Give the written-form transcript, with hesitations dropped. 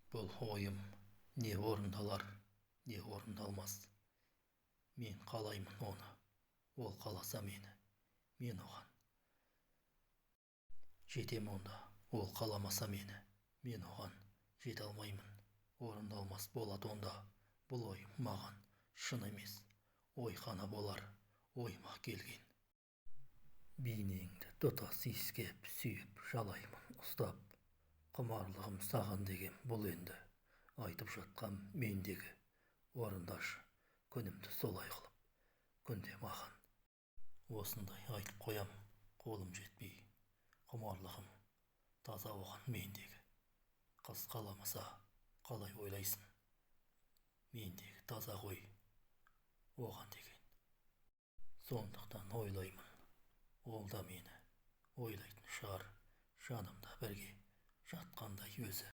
Бұл ойым не орындалар, не орындалмас. Мен қалаймын оны, ол қаласа мені, мен оған. Жетем онда, ол қаламаса мені, мен оған жете алмаймын. Орындалмас болады онда, бұл ой маған шын емес, ой қана болар, ойыма келген. Бейнеңді тұтас иіскеп, сүйіп, жалаймын ұстап. Құмарлығым саған деген бұл енді, айтып жатқам мендегі. Орындашы, күнімді солай қылып, күнде маған. Осындай айтып қоям, қолым жетпей. Құмарлығым таза оған мендегі. Қыз қаламаса, қалай ойлайсың? Мендегі таза ғой, оған деген. Сондықтан ойлаймын, ол да мені ойлайтын шығар, жанымда бірге жатқандай өзі.